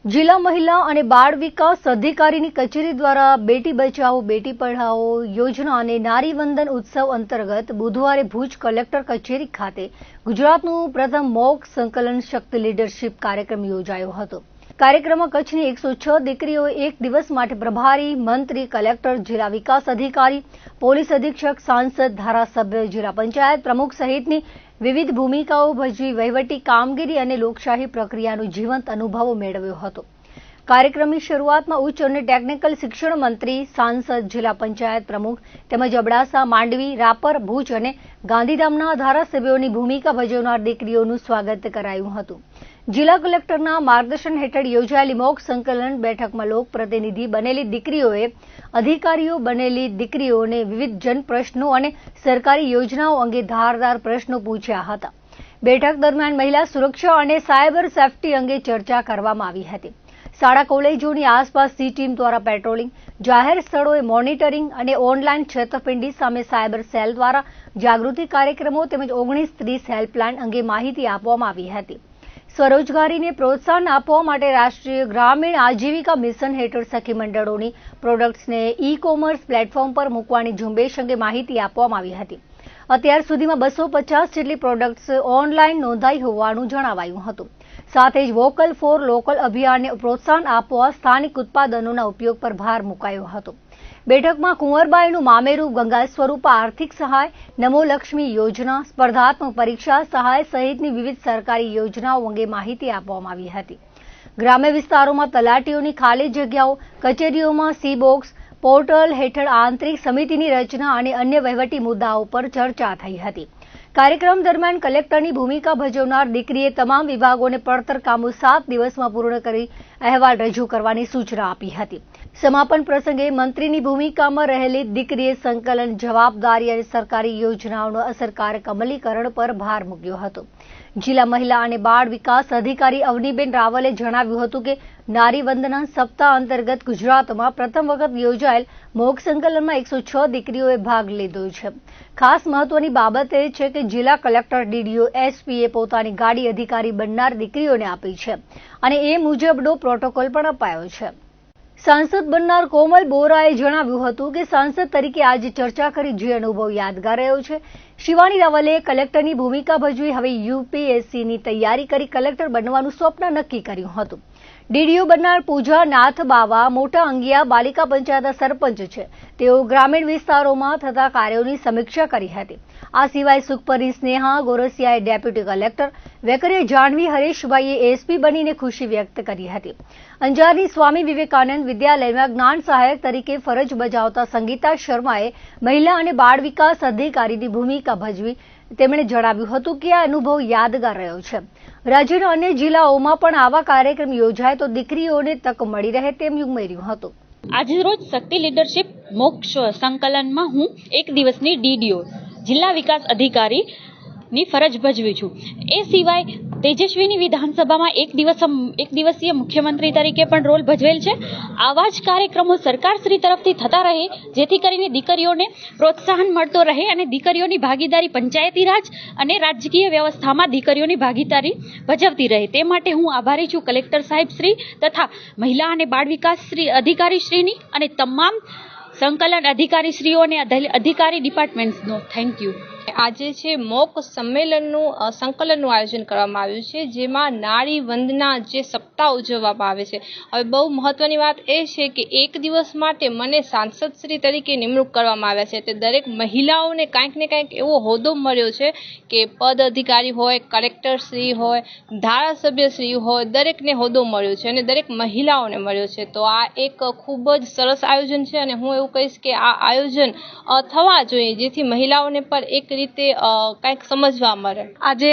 જિલ્લા મહિલા અને બાળ વિકાસ અધિકારીની કચેરી દ્વારા બેટી બચાવો બેટી પઢાઓ યોજના અને નારી વંદન ઉત્સવ અંતર્ગત બુધવારે ભુજ કલેક્ટર કચેરી ખાતે ગુજરાતનું પ્રથમ મોક સંકલન શક્તિ લીડરશીપ કાર્યક્રમ યોજાયો હતો। કાર્યક્રમમાં કચ્છની 106 દીકરીઓએ એક દિવસ માટે પ્રભારી મંત્રી, કલેક્ટર, જિલ્લા વિકાસ અધિકારી, પોલીસ અધિક્ષક, સાંસદ, ધારાસભ્ય, જિલ્લા પંચાયત પ્રમુખ સહિતની વિવિધ ભૂમિકાઓ ભજવી વહીવટી કામગીરી અને લોકશાહી પ્રક્રિયાનો જીવંત અનુભવ મેળવ્યો હતો। કાર્યક્રમની શરૂઆતમાં ઉચ્ચ અને ટેકનિકલ શિક્ષણ મંત્રી, સાંસદ, જિલ્લા પંચાયત પ્રમુખ તેમજ અબડાસા, માંડવી, રાપર, ભુજ અને ગાંધીધામના ધારાસભ્યોની ભૂમિકા ભજવનાર દીકરીઓનું સ્વાગત કરાયું હતું। જિલ્લા કલેક્ટરના માર્ગદર્શન હેઠળ યોજાયેલી મોક સંકલન બેઠકમાં લોકપ્રતિનિધિ બનેલી દીકરીઓએ અધિકારીઓ બનેલી દીકરીઓને વિવિધ જનપ્રશ્નો અને સરકારી યોજનાઓ અંગે ધારદાર પ્રશ્નો પૂછ્યા હતા। બેઠક દરમિયાન મહિલા સુરક્ષા અને સાયબર સેફટી અંગે ચર્ચા કરવામાં આવી હતી। શાળા કોલેજોની આસપાસ સી ટીમ દ્વારા પેટ્રોલિંગ, જાહેર સ્થળોએ મોનિટરિંગ અને ઓનલાઈન છેતરપિંડી સામે સાયબર સેલ દ્વારા જાગૃતિ કાર્યક્રમો તેમજ 1930 હેલ્પલાઇન અંગે માહિતી આપવામાં આવી હતી। સ્વરોજગારીને પ્રોત્સાહન આપવા માટે રાષ્ટ્રીય ગ્રામીણ આજીવિકા મિશન હેઠળ સખી મંડળોની પ્રોડક્ટ્સને ઈ-કોમર્સ પ્લેટફોર્મ પર મૂકવાની ઝુંબેશ અંગે માહિતી આપવામાં આવી હતી। અત્યાર સુધીમાં 250 જેટલી પ્રોડક્ટ્સ ઓનલાઈન નોંધાઈ હોવાનું જણાવાયું હતું। સાથે જ વોકલ ફોર લોકલ અભિયાનને પ્રોત્સાહન આપવા સ્થાનિક ઉત્પાદનોના ઉપયોગ પર ભાર મુકાયો હતો। બેઠકમાં કુંવરબાઈનું મામેરું, ગંગા સ્વરૂપ આર્થિક સહાય, નમો લક્ષ્મી યોજના, સ્પર્ધાત્મક પરીક્ષા સહાય સહિતની વિવિધ સરકારી યોજનાઓ અંગે માહિતી આપવામાં આવી હતી। ગ્રામ્ય વિસ્તારોમાં તલાટીઓની ખાલી જગ્યાઓ, કચેરીઓમાં સી બોક્સ, પોર્ટલ હેઠળ આંતરિક સમિતિની રચના અને અન્ય વહીવટી મુદ્દાઓ પર ચર્ચા થઈ હતી। કાર્યક્રમ દરમિયાન કલેક્ટરની ભૂમિકા ભજવનાર દીકરીએ તમામ વિભાગોને પડતર કામો 7 દિવસમાં પૂર્ણ કરી અહેવાલ રજૂ કરવાની સૂચના આપી હતી। સમાપન પ્રસંગે મંત્રીની ભૂમિકામાં રહેલી દીકરીએ સંકલન, જવાબદારી અને સરકારી યોજનાઓનો અસરકારક અમલીકરણ પર ભાર મૂક્યો હતો। જિલ્લા મહિલા અને બાળ વિકાસ અધિકારી અવનીબેન રાવલે જણાવ્યું હતું કે નારી વંદના સપ્તાહ અંતર્ગત ગુજરાતમાં પ્રથમ વખત યોજાયેલ મોક સંકલનમાં 106 દીકરીઓએ ભાગ લીધો છે। ખાસ મહત્વની બાબત એ છે કે જિલ્લા કલેક્ટર, ડીડીઓ, એસપીએ પોતાની ગાડી અધિકારી બનનાર દીકરીઓને આપી છે અને એ મુજબનો પ્રોટોકોલ પણ અપાયો છે। સાંસદ બનનાર કોમલ બોરાએ જણાવ્યું હતું કે સાંસદ તરીકે આજે ચર્ચા કરી જે અનુભવ યાદગાર રહ્યો છે। શિવાની રાવલે કલેક્ટરની ભૂમિકા ભજવી હવે યુપીએસસીની તૈયારી કરી કલેક્ટર બનવાનું સ્વપ્ન નક્કી કર્યું હતું। ડીડીઓ બનનાર પૂજા નાથબાવા મોટા અંગિયા બાલિકા પંચાયતના સરપંચ છે। તેઓ ગ્રામીણ વિસ્તારોમાં થતા કાર્યોની સમીક્ષા કરી હતી। આ સિવાય સુખપરી સ્નેહા ગોરસિયાએ ડેપ્યુટી કલેક્ટર, વેકરિયા જાહ્નવી હરેશભાઈએ એસપી બનીને ખુશી વ્યક્ત કરી હતી। અંજારની સ્વામી વિવેકાનંદ વિદ્યાલયમાં જ્ઞાન સહાયક તરીકે ફરજ બજાવતા સંગીતા શર્માએ મહિલા અને બાળ વિકાસ અધિકારીની ભૂમિકા ભજવી। તેમણે જણાવ્યું હતું કે આ અનુભવ યાદગાર રહ્યો છે। રાજ્યના અન્ય જિલ્લાઓમાં પણ આવા કાર્યક્રમ યોજાય તો દીકરીઓને તક મળી રહે તેમ ઉમેર્યું હતું। આજરોજ શક્તિ લીડરશીપ મોક સંકલનમાં હું એક દિવસની ડીડીઓ જિલ્લા વિકાસ અધિકારી ની ફરજ ભજવી છું। એ સિવાય તેજસ્વીની વિધાનસભામાં એક દિવસીય મુખ્યમંત્રી તરીકે પણ રોલ ભજવેલ છે। આવા જ કાર્યક્રમો સરકારશ્રી તરફથી થતા રહે જેથી કરીને દીકરીઓને પ્રોત્સાહન મળતો રહે અને દીકરીઓની ભાગીદારી પંચાયતી રાજ અને રાજકીય વ્યવસ્થામાં દીકરીઓની ભાગીદારી ભજવતી રહે તે માટે હું આભારી છું કલેક્ટર સાહેબ શ્રી તથા મહિલા અને બાળ વિકાસ અધિકારી શ્રીની અને તમામ સંકલન અધિકારી શ્રીઓ અને અધિકારી ડિપાર્ટમેન્ટ્સનો થેન્ક યુ। આજે છે મોક સંમેલનનું સંકલનનું આયોજન કરવામાં આવ્યું છે જેમાં નારી વંદના જે સપ્તાહ ઉજવવામાં આવે છે। હવે બહુ મહત્વની વાત એ છે કે એક દિવસ માટે મને સાંસદશ્રી તરીકે નિમણૂક કરવામાં આવ્યા છે તે દરેક મહિલાઓને કાંઈક ને કાંઈક એવો હોદ્દો મળ્યો છે કે પદ અધિકારી હોય, કલેક્ટરશ્રી હોય, ધારાસભ્યશ્રી હોય, દરેકને હોદ્દો મળ્યો છે અને દરેક મહિલાઓને મળ્યો છે। તો આ એક ખૂબ જ સરસ આયોજન છે અને હું એવું કહીશ કે આ આયોજન થવા જોઈએ જેથી મહિલાઓને પર એક રીતે કંઈક સમજવા મળે। આજે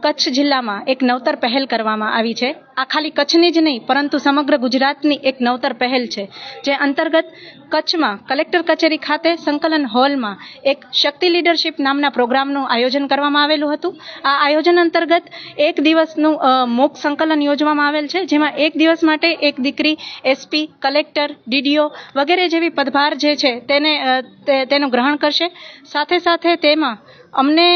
કચ્છ જિલ્લામાં એક નવતર પહેલ કરવામાં આવી છે। આ ખાલી કચ્છની જ નહીં પરંતુ સમગ્ર ગુજરાતની એક નવતર પહેલ છે જે અંતર્ગત કચ્છમાં કલેક્ટર કચેરી ખાતે સંકલન હોલમાં એક શક્તિ લીડરશીપ નામના પ્રોગ્રામનું આયોજન કરવામાં આવેલું હતું। આ આયોજન અંતર્ગત એક દિવસનું મોક સંકલન યોજવામાં આવેલ છે જેમાં એક દિવસ માટે એક દીકરી એસપી, કલેક્ટર, ડીડીઓ વગેરે જેવી પદભાર જે છે તેનું ગ્રહણ કરશે। સાથે સાથે તેમાં અમને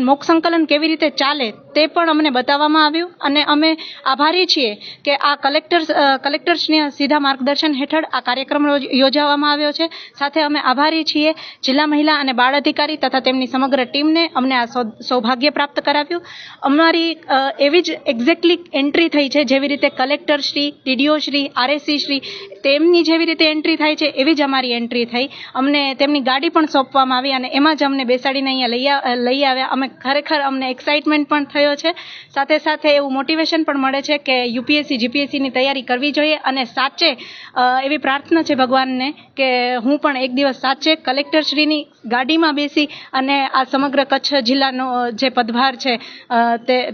મોક સંકલન કેવી રીતે ચાલે તે પણ અમને બતાવવામાં આવ્યું અને અમે આભારી છીએ કે આ કલેક્ટર્સના સીધા માર્ગદર્શન હેઠળ આ કાર્યક્રમ યોજવામાં આવ્યો છે. સાથે અમે આભારી છીએ જિલ્લા મહિલા અને બાળ અધિકારી તથા તેમની સમગ્ર ટીમને અમને આ સૌભાગ્ય પ્રાપ્ત કરાવ્યું. અમારી એવી જ એક્ઝેક્ટલી એન્ટ્રી થઈ છે જેવી રીતે collector Shri, DDO Shri, RSC Shri તેમની જેવી રીતે એન્ટ્રી થાય છે એવી જ અમારી એન્ટ્રી થઈ. અમને તેમની ગાડી પણ સોંપવામાં આવી અને એમાં જ અમને બેસાડીને અહીંયા લઈ આવ્યા. અમે ખરેખર અમને એક્સાઇટમેન્ટ પણ થયો છે. સાથે સાથે એવું મોટિવેશન પણ મળે છે કે યુપીએસસી જીપીએસસીની તૈયારી કરવી જોઈએ અને સાચે એવી પ્રાર્થના છે ભગવાનને કે હું પણ એક દિવસ સાચે કલેક્ટરશ્રીની ગાડીમાં બેસી અને આ સમગ્ર કચ્છ જિલ્લાનો જે પદભાર છે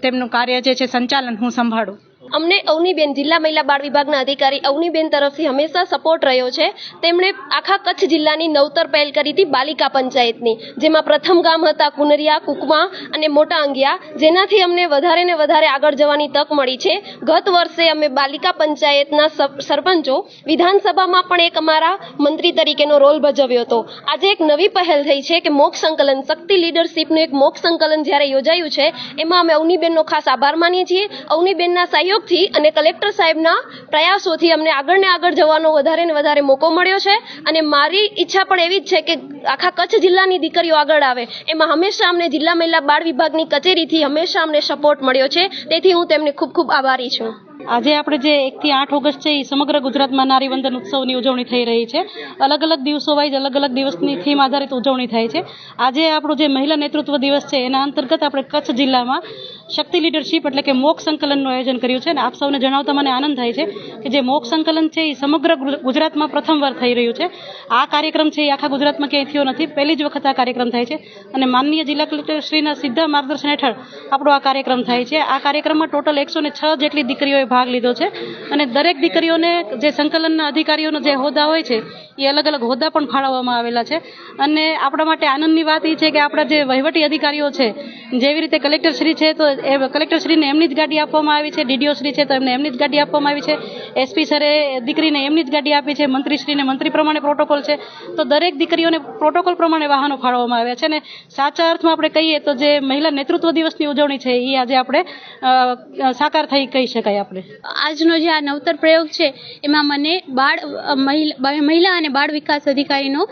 તેમનું કાર્ય જે છે સંચાલન હું સંભાળું. અમને અવનીબેન, જિલ્લા મહિલા બાળ વિભાગના અધિકારી અવનીબેન તરફથી હંમેશા સપોર્ટ રહ્યો છે. તેમણે આખા કચ્છ જિલ્લાની નવતર પહેલ કરી હતી બાલિકા પંચાયતની, જેમાં પ્રથમ ગામ હતા કુનરિયા, કુકમા અને મોટા અંગિયા, જેનાથી અમને વધારે ને વધારે આગળ જવાની તક મળી છે. ગત વર્ષે અમે બાલિકા પંચાયતના સરપંચો વિધાનસભામાં પણ એક અમારા મંત્રી તરીકેનો રોલ ભજવ્યો હતો. આજે એક નવી પહેલ થઈ છે કે મોક સંકલન, શક્તિ લીડરશીપનું એક મોક સંકલન જ્યારે યોજાયું છે એમાં અમે અવનીબેનનો ખાસ આભાર માનીએ છીએ. અવનીબેનના સહયોગથી અને કલેક્ટર સાહેબના પ્રયાસોથી અમને આગળ ને આગળ જવાનો વધારે ને વધારે મોકો મળ્યો છે અને મારી ઈચ્છા પણ એવી જ છે કે આખા કચ્છ જિલ્લાની દીકરીઓ આગળ આવે. એમાં હંમેશા અમને જિલ્લા મહિલા બાળ વિભાગની કચેરીથી હંમેશા અમને સપોર્ટ મળ્યો છે. તેથી હું તેમને ખૂબ ખૂબ આભારી છું. આજે આપણે જે 1 થી 8 ઓગસ્ટ છે એ સમગ્ર ગુજરાતમાં નારીવંદન ઉત્સવની ઉજવણી થઈ રહી છે. અલગ અલગ દિવસો વાઇઝ અલગ અલગ દિવસની થીમ આધારિત ઉજવણી થાય છે. આજે આપણો જે મહિલા નેતૃત્વ દિવસ છે એના અંતર્ગત આપણે કચ્છ જિલ્લામાં શક્તિ લીડરશીપ એટલે કે મોક સંકલનનું આયોજન કર્યું છે અને આપ સૌને જણાવતા મને આનંદ થાય છે કે જે મોક સંકલન છે એ સમગ્ર ગુજરાતમાં પ્રથમવાર થઈ રહ્યું છે. આ કાર્યક્રમ છે એ આખા ગુજરાતમાં ક્યાંય થયો નથી, પહેલી જ વખત આ કાર્યક્રમ થાય છે અને માનનીય જિલ્લા કલેક્ટરશ્રીના સીધા માર્ગદર્શન હેઠળ આપણો આ કાર્યક્રમ થાય છે. આ કાર્યક્રમમાં ટોટલ 106 જેટલી દીકરીઓએ ભાગ લીધો છે અને દરેક દીકરીઓને જે સંકલનના અધિકારીઓનો જે હોદ્દા હોય છે એ અલગ અલગ હોદ્દા પણ ફાળવવામાં આવેલા છે. અને આપણા માટે આનંદની વાત એ છે કે આપણા જે વહીવટી અધિકારીઓ છે, જેવી રીતે કલેક્ટરશ્રી છે તો એ કલેક્ટરશ્રીને એમની જ ગાડી આપવામાં આવી છે, ડીડીઓ શ્રી છે તો એમને એમની જ ગાડી આપવામાં આવી છે, એસપી સરે દીકરીને એમની જ ગાડી આપી છે, મંત્રીશ્રીને મંત્રી પ્રમાણે પ્રોટોકોલ છે. તો દરેક દીકરીઓને પ્રોટોકોલ પ્રમાણે વાહનો ફાળવવામાં આવ્યા છે અને સાચા અર્થમાં આપણે કહીએ તો જે મહિલા નેતૃત્વ દિવસની ઉજવણી છે એ આજે આપણે સાકાર થઈ કહી શકાય. આપણે આજનો જે આ નવતર પ્રયોગ છે એમાં મને મહિલા અને બાળ વિકાસ અધિકારીનો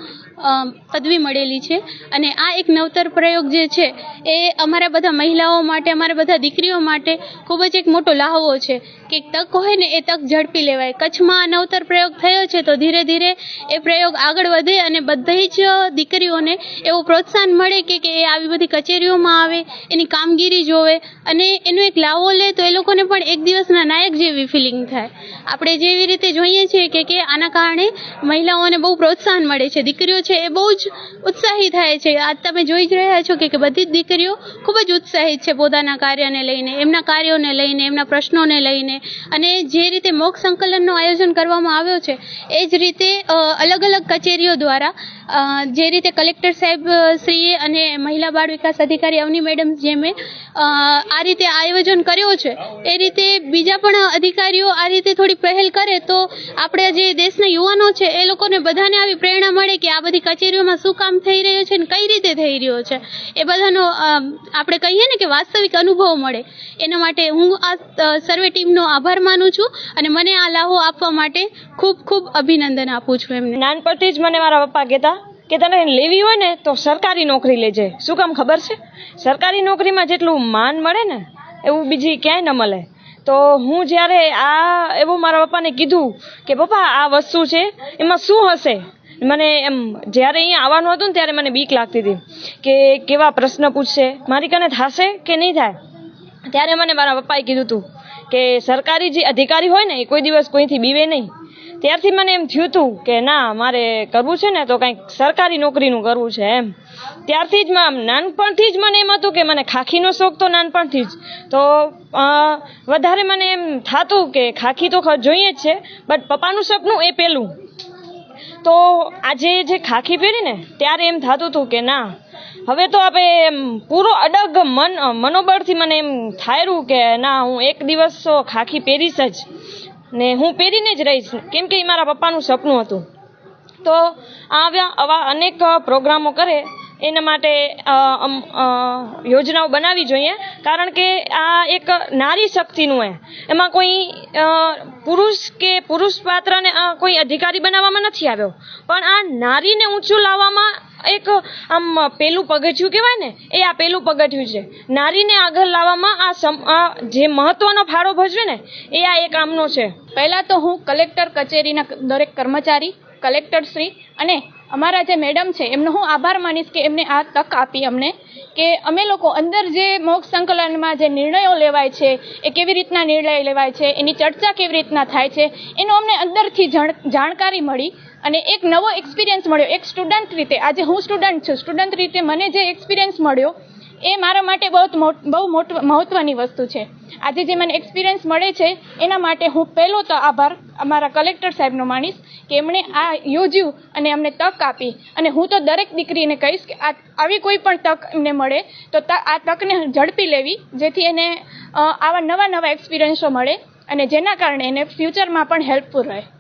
પદવી મળેલી છે અને આ એક નવતર પ્રયોગ જે છે એ અમારા બધા મહિલાઓ માટે, અમારા બધા દીકરીઓ માટે ખૂબ જ એક મોટો લહાવો છે કે તક હોય ને એ તક ઝડપી લેવાય. કચ્છમાં આ નવતર પ્રયોગ થયો છે તો ધીરે ધીરે એ પ્રયોગ આગળ વધે અને બધી જ દીકરીઓને એવું પ્રોત્સાહન મળે કે એ આવી બધી કચેરીઓમાં આવે, એની કામગીરી જોવે અને એનો એક લાવો લે તો એ લોકોને પણ એક દિવસના નાયક જેવી ફિલિંગ થાય. આપણે જેવી રીતે જોઈએ છીએ કે આના કારણે મહિલાઓને બહુ પ્રોત્સાહન મળે છે. દીકરીઓ છે એ બહુ જ ઉત્સાહી થાય છે. આજ તમે જોઈ જ રહ્યા છો કે બધી જ દીકરીઓ ખૂબ જ ઉત્સાહિત છે પોતાના કાર્યને લઈને, એમના કાર્યોને લઈને, એમના પ્રશ્નોને લઈને. અને જે રીતે મોક સંકલનનું આયોજન કરવામાં આવ્યો છે એ જ રીતે અલગ અલગ કચેરીઓ દ્વારા જે રીતે કલેક્ટર સાહેબ શ્રીએ અને મહિલા બાળ વિકાસ અધિકારી અવની મેડમ જેમે આ રીતે આયોજન કર્યો છે એ રીતે બીજા પણ અધિકારીઓ આ રીતે થોડી પહેલ કરે તો આપણે જે દેશના યુવાનો છે એ લોકોને બધાને આવી પ્રેરણા મળે કે આ બધી કચેરીઓમાં શું કામ થઈ રહ્યું છે અને કઈ રીતે થઈ રહ્યો છે એ બધાનો આપણે કહીએ ને કે વાસ્તવિક અનુભવ મળે. એના માટે હું આ સર્વે ટીમનો આભાર માનું છું અને મને આ લાહો આપવા માટે ખૂબ ખૂબ અભિનંદન આપું છું એમને. નાનપણથી જ મને મારા પપ્પા કહેતા કે તને લેવી હોય ને તો સરકારી નોકરી લેજે. શું કામ ખબર છે? સરકારી નોકરીમાં જેટલું માન મળે ને એવું બીજી ક્યાંય ન મળે. તો હું જ્યારે એવું મારા પપ્પાને કીધું કે પપ્પા આ વસ્તુ છે એમાં શું હશે, મને એમ જ્યારે અહીંયા આવવાનું હતું ને ત્યારે મને બીક લાગતી હતી કે કેવા પ્રશ્ન પૂછશે, મારી કને થશે કે નહીં થાય. ત્યારે મને મારા પપ્પાએ કીધું હતું કે સરકારી જે અધિકારી હોય ને એ કોઈ દિવસ કોઈથી બીવે નહીં. ત્યારથી મને એમ થયું હતું કે ના મારે કરવું છે ને તો કંઈક સરકારી નોકરીનું કરવું છે એમ. ત્યારથી જ નાનપણથી જ મને એમ હતું કે મને ખાખીનો શોખ તો નાનપણથી જ. તો વધારે મને એમ થતું કે ખાખી તો જોઈએ જ છે બટ પપ્પાનું સપનું એ પહેલું. તો આજે જે ખાખી પહેરી ને ત્યારે એમ થતું હતું કે ના હવે તો આપણે એમ પૂરો અડગ મનોબળથી મને એમ થાયરું કે ના હું એક દિવસ તો ખાખી પહેરીશ જ ને હું પહેરીને જ રહીશ, કેમ કે એ મારા પપ્પાનું સપનું હતું. તો આવા અનેક પ્રોગ્રામો કરે એના માટે યોજનાઓ બનાવવી જોઈએ, કારણ કે આ એક નારી શક્તિનું એમાં કોઈ પુરુષ પાત્રને કોઈ અધિકારી બનાવવામાં નથી આવ્યો, પણ આ નારીને ઊંચું લાવવામાં એક આમ પેલું પગથિયું કહેવાય ને, એ આ પેલું પગથિયું છે. નારીને આગળ લાવવામાં આ જે મહત્વનો ફાળો ભજવે ને એ આ એક આમનો છે. પહેલાં તો હું કલેક્ટર કચેરીના દરેક કર્મચારી, કલેક્ટરશ્રી અને અમારા જે મેડમ છે એમનો હું આભાર માનીશ કે એમને આ તક આપી અમને, કે અમે લોકો અંદર જે મોક્ષ સંકલનમાં જે નિર્ણયો લેવાય છે એ કેવી રીતના નિર્ણય લેવાય છે, એની ચર્ચા કેવી રીતના થાય છે, એનો અમને અંદરથી જાણકારી મળી અને એક નવો એક્સપિરિયન્સ મળ્યો. એક સ્ટુડન્ટ રીતે, આજે હું સ્ટુડન્ટ છું, સ્ટુડન્ટ રીતે મને જે એક્સપિરિયન્સ મળ્યો એ મારા માટે બહુ મહત્વની વસ્તુ છે. આજે જે મને એક્સપિરિયન્સ મળે છે એના માટે હું પહેલો તો આભાર અમારા કલેક્ટર સાહેબનો માનીશ કે એમણે આ યોજ્યું અને અમને તક આપી. અને હું તો દરેક દીકરીને કહીશ કે આવી કોઈ પણ તક એમને મળે તો આ તકને ઝડપી લેવી, જેથી એને આવા નવા એક્સપિરિયન્સો મળે અને જેના કારણે એને ફ્યુચરમાં પણ હેલ્પફુલ રહે.